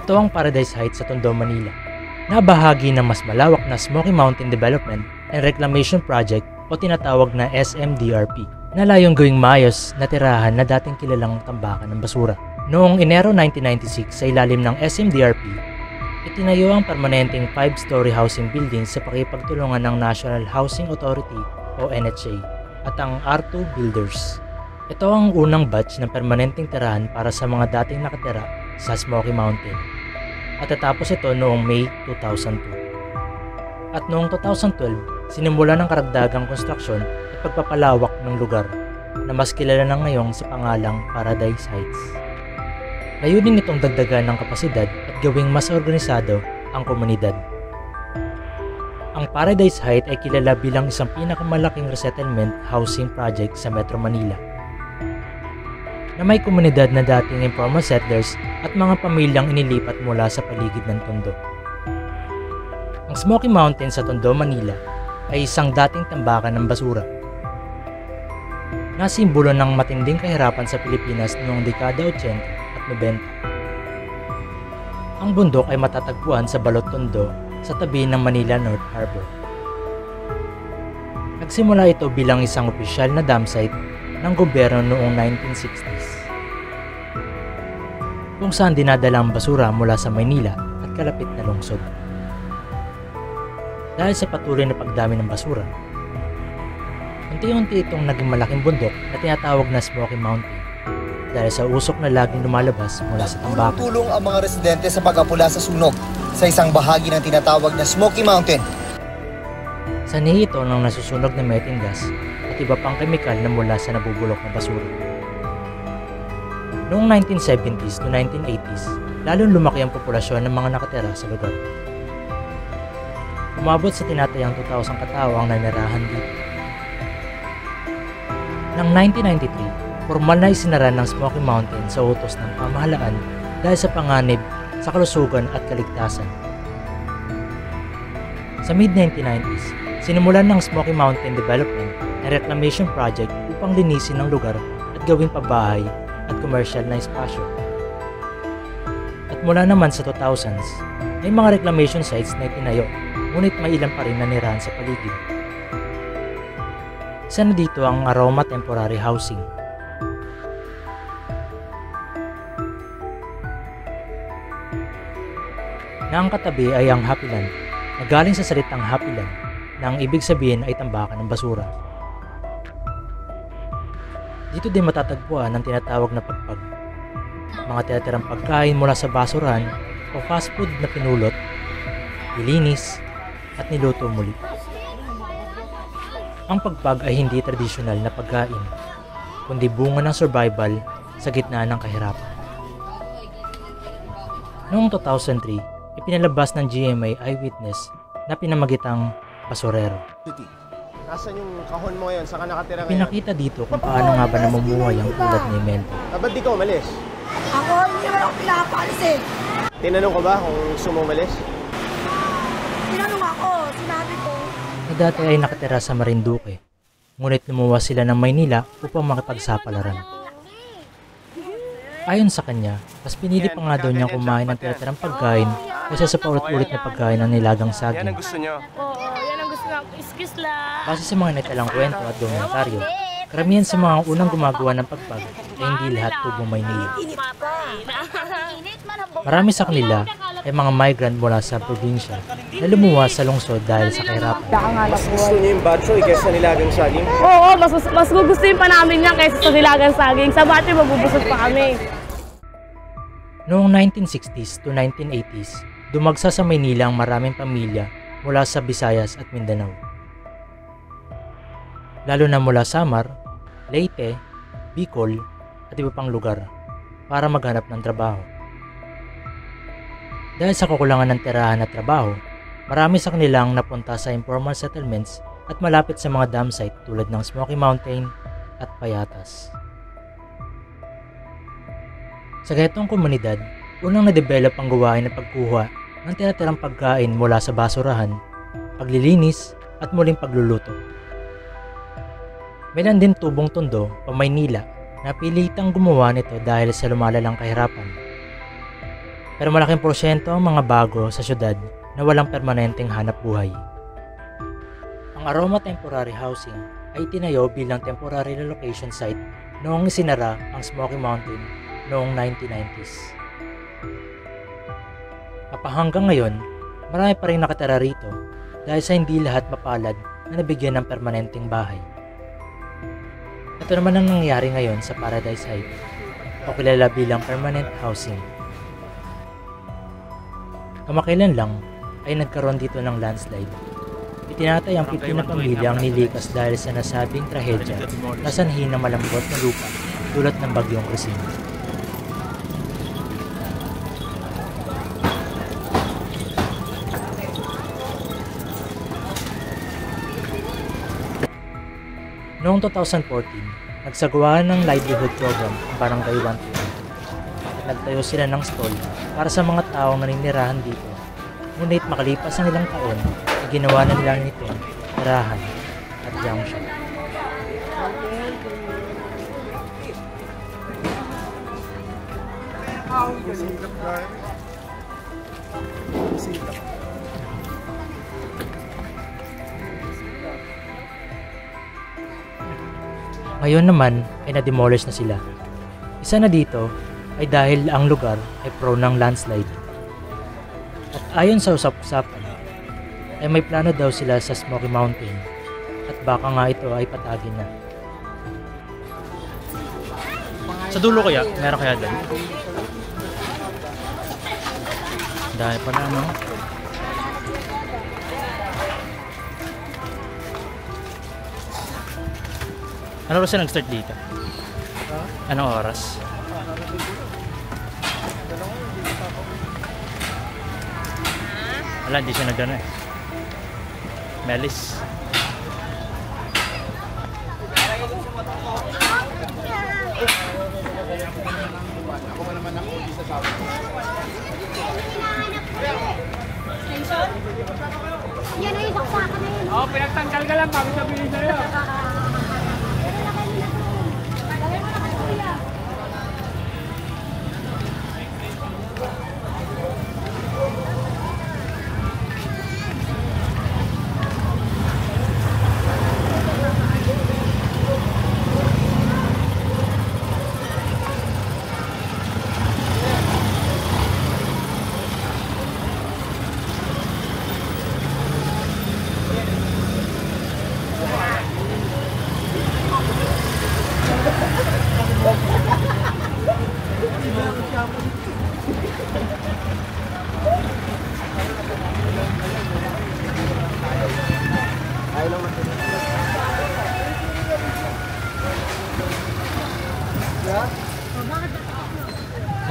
Ito ang Paradise Heights sa Tondo, Manila, na bahagi ng mas malawak na Smoky Mountain Development and Reclamation Project o tinatawag na SMDRP, na layong gawing maayos na tirahan na dating kilalang tambakan ng basura. Noong Enero 1996 sa ilalim ng SMDRP, itinayo ang permanenteng 5-story housing building sa pakipagtulungan ng National Housing Authority o NHA at ang R2 Builders. Ito ang unang batch ng permanenteng tirahan para sa mga dating nakatira sa Smoky Mountain at natapos ito noong May 2002. At noong 2012, sinimula ng karagdagang konstruksyon at pagpapalawak ng lugar na mas kilala na ngayong sa pangalang Paradise Heights. Layunin nitong dagdagan ng kapasidad at gawing mas organisado ang komunidad. Ang Paradise Heights ay kilala bilang isang pinakamalaking resettlement housing project sa Metro Manila, na may komunidad na dating informal settlers at mga pamilyang inilipat mula sa paligid ng Tondo. Ang Smoky Mountain sa Tondo, Manila ay isang dating tambakan ng basura, na simbolo ng matinding kahirapan sa Pilipinas noong dekada 80 at 90. Ang bundok ay matatagpuan sa Balot, Tondo sa tabi ng Manila North Harbor. Nagsimula ito bilang isang opisyal na dam site ng gobyerno noong 1960s, kung saan dinadala ang basura mula sa Maynila at kalapit na lungsod. Dahil sa patuloy na pagdami ng basura, unti-unti itong naging malaking bundok na tinatawag na Smoky Mountain dahil sa usok na laging lumalabas mula sa tambakan. Tulong ang mga residente sa pag-apula sa sunog sa isang bahagi ng tinatawag na Smoky Mountain. Sanhi ito ng nasusunog na methane gas at iba pang kemikal na mula sa nabubulok na basura. Noong 1970s to 1980s, lalong lumaki ang populasyon ng mga nakatira sa lugar. Umabot sa tinatayang 2,000 katao ang nanirahan dito. Noong 1993, formal na isinara ng Smoky Mountain sa utos ng pamahalaan dahil sa panganib sa kalusugan at kaligtasan. Sa mid-1990s, sinimulan ng Smoky Mountain Development na Reclamation Project upang linisin ang lugar at gawing pabahay at commercial na espasyo. At mula naman sa 2000s, may mga reclamation sites na itinayo, ngunit may ilan pa rin nanirahan sa paligid. Isa na dito ang Aroma Temporary Housing. Na ang katabi ay ang Happyland, na galing sa salitang Happyland, na ang ibig sabihin ay tambakan ng basura. Dito din matatagpuan ang tinatawag na pagpag, mga tinatirang pagkain mula sa basurahan o fast food na pinulot, nilinis, at niluto muli. Ang pagpag ay hindi tradisyonal na pagkain, kundi bunga ng survival sa gitna ng kahirapan. Noong 2003, ipinalabas ng GMA Eyewitness na pinamagitang Basurero. Nasaan yung kahon mo ngayon? Saan ka nakatira ngayon? Pinakita dito kung paano nga ba namumuhay ang tulad ni Mel. Ba't di ka umalis? Ako, hindi naman ako pinapalis eh. Tinanong ko ba kung gusto mo umalis? Tinanong ako, sinabi ko. Na dati ay nakatira sa Marinduque, ngunit lumuwas sila ng Maynila upang makipagsapalaran. Ayon sa kanya, mas pinili pa nga daw niyang kumain ng tira-tirang pagkain kaysa sa paulit-ulit na pagkain ng nilagang saging. Yan ang gusto niyo? Oo, yan ang gusto ng iskis lang. Base sa mga naitalang kwento at dokumentaryo, karamihan sa mga unang gumagawa ng pagpag ay hindi lahat tubong Maynila. Marami sa kanila ay mga migrant mula sa probinsya na lumuwas sa lungsod dahil sa kahirapan. Mas gusto niyo yung batchoy kaysa nilagang saging? Oo, mas gugustuhin pa namin yan kaysa sa nilagang saging. Sa bati, mabubusog pa kami. Noong 1960s to 1980s, dumagsa sa Maynila ang maraming pamilya mula sa Visayas at Mindanao, lalo na mula Samar, Leyte, Bicol at iba pang lugar para maghanap ng trabaho. Dahil sa kakulangan ng tirahan at trabaho, marami sa kanilang napunta sa informal settlements at malapit sa mga dam site tulad ng Smoky Mountain at Payatas. Sa ganitong komunidad, unang na-develop ang gawain na pagkuha ng tinatirang pagkain mula sa basurahan, paglilinis at muling pagluluto. Meron din tubong Tondo o Maynila na pilitang gumawa nito dahil sa lumalalang kahirapan. Pero malaking porsyento ang mga bago sa syudad na walang permanenteng hanap buhay. Ang Aroma Temporary Housing ay itinayo bilang temporary relocation site noong isinara ang Smoky Mountain noong 1990s. Hanggang ngayon, marami pa rin nakatira rito dahil sa hindi lahat mapalad na nabigyan ng permanenteng bahay. Ito naman ang nangyayari ngayon sa Paradise Heights o kilala bilang permanent housing. Kamakailan lang ay nagkaroon dito ng landslide. Itinatay ang 15 na pamilyang nilikas dahil sa nasabing trahedya na sanhi ng malambot na lupa tulad ng bagyong Cristina. Noong 2014, nagsagawa ng livelihood program ang Barangay 121 at nagtayo sila ng stall para sa mga taong naninirahan dito. Ngunit makalipas ang ilang taon, ay ginawa na nila nito tirahan at junk shop. Ngayon naman ay na-demolish na sila. Isa na dito ay dahil ang lugar ay prone ng landslide. At ayon sa usap-usapan, ay may plano daw sila sa Smoky Mountain at baka nga ito ay patagin na. Sa dulo kaya? Meron kaya doon? Dahil pala ano? Ano oras na nag-start dito? Anong oras? Wala, hindi siya nagdano eh. Melis. Yan ay isang saka na yun. Oo, pinagtanggal ka lang bago sabihin sa'yo.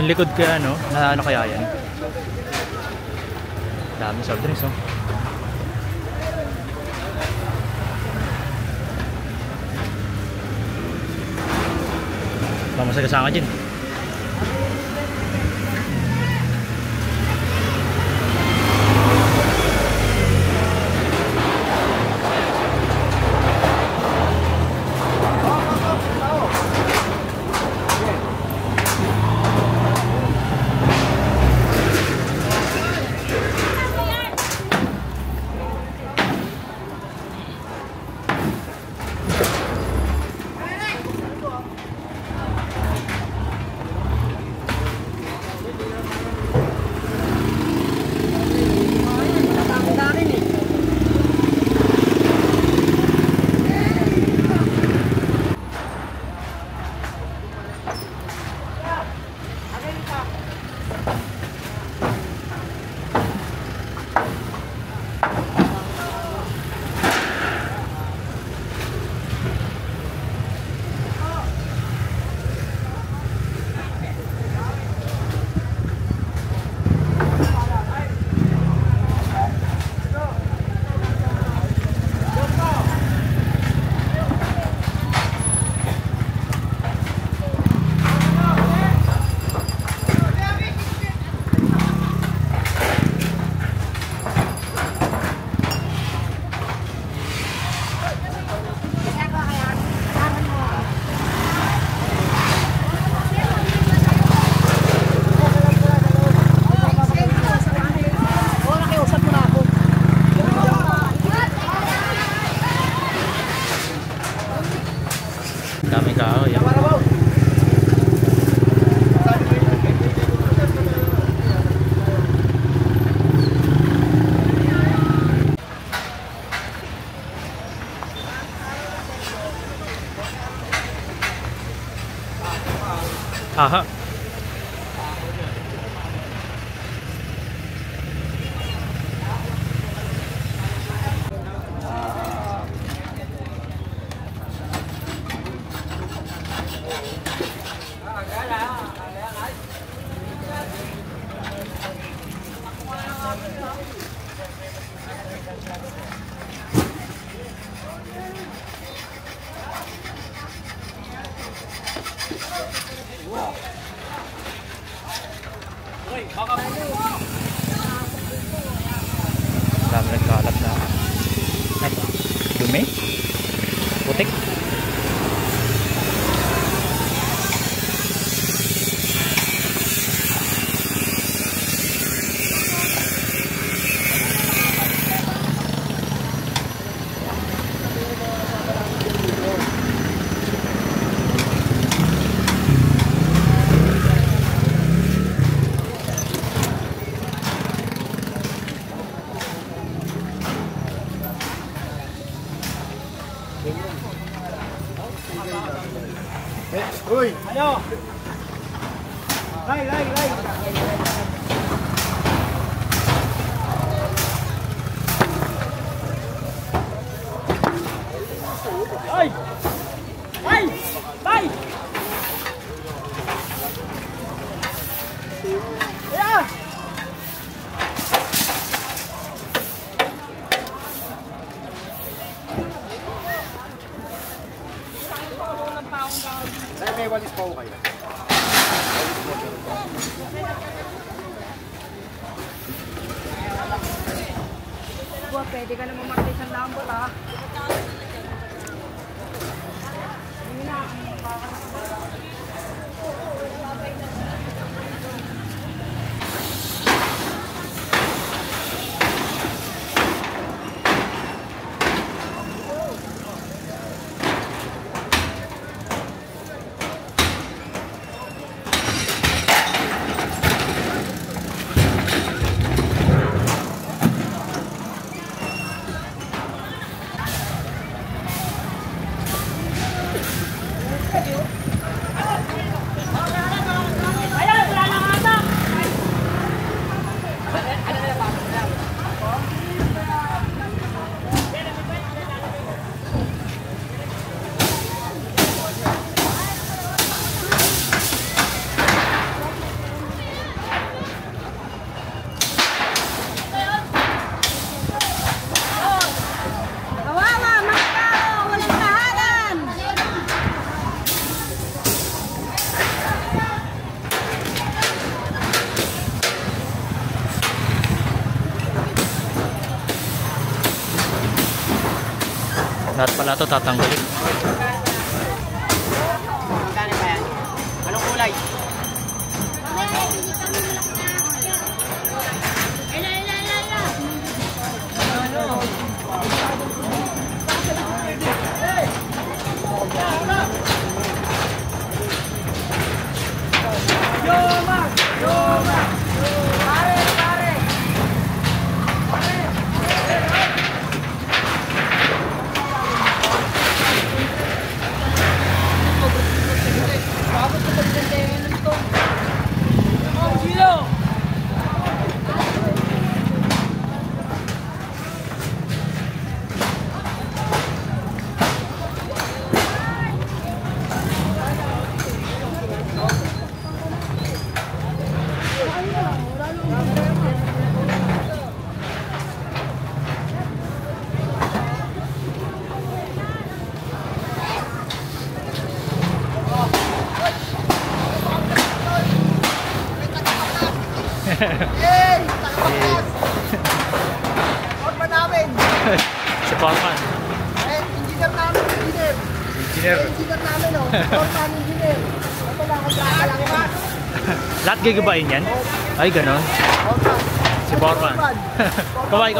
Yung likod kaya ano, na ano kaya yan? Dami soft drinks oh. Baka masagasama dyan. Aha. Dami nagkalat na. Ano? Dumi? Putik? Uy! Ano? Lay! May walis pa ho kayo. Pwede ka naman mag-take ang lambot, ha? Lahat pala ito tatanggalin. Magkano ba yan? Anong kulay? Huwag pa namin! Si Foreman. Engineer namin, engineer! Engineer namin, oh! Foreman, engineer! Ito lang, lang. Lahat gigibain yan? Ay, ganon. Si Foreman. Kaway.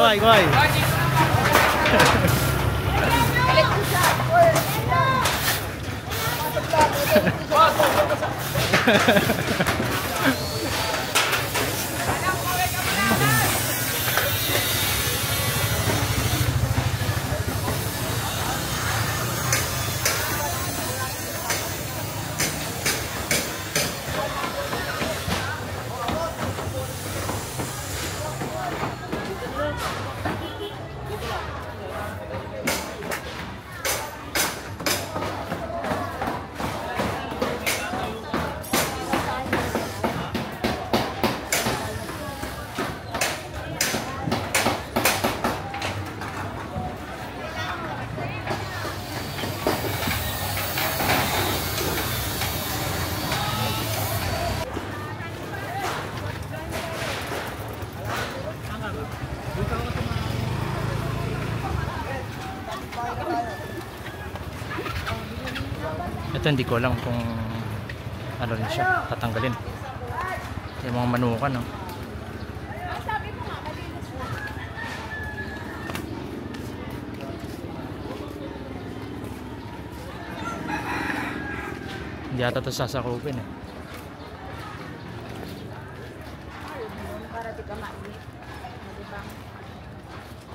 Ito hindi ko alam kung ano rin siya, tatanggalin. Yung mga manukan, no? Hindi ata ito sasakupin eh.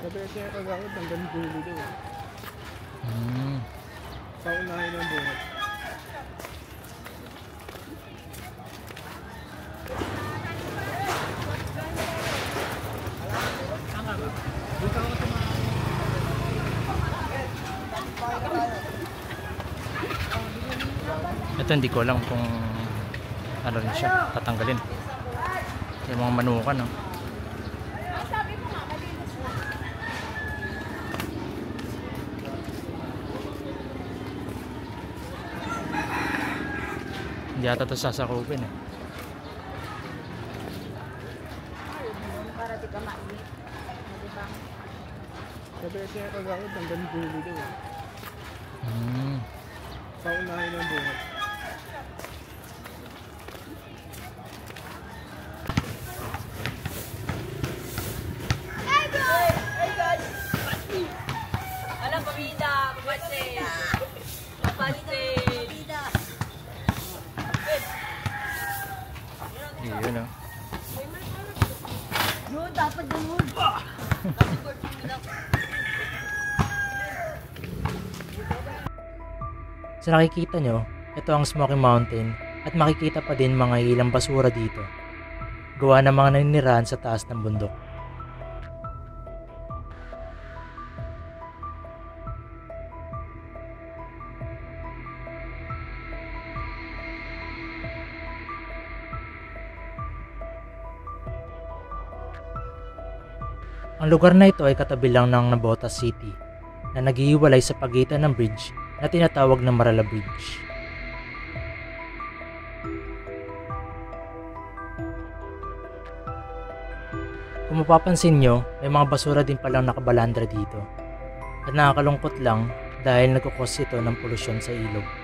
Sabi siya kagawad, hanggang dulo daw. Sa unahin ng buhat. Ito hindi ko alam kung ano rin siya, tatanggalin. Yung mga manukan, no? Hindi ata ito sasakupin eh. Sabi siya kagawad, hanggang dulo daw. Sa unahin ng buhat. Alam, pamida, pabase. Pabase. Yun, no? Yun, dapat ganun. Sa nakikita nyo, ito ang Smoky Mountain at makikita pa din mga ilang basura dito. Gawa ng mga naninirahan sa taas ng bundok. Ang lugar na ito ay katabi lang ng Navotas City na naghihiwalay sa pagitan ng bridge na tinatawag na Marala Bridge. Kung mapapansin nyo, may mga basura din palang nakabalandra dito. At nakakalungkot lang dahil nagkukos ito ng polusyon sa ilog.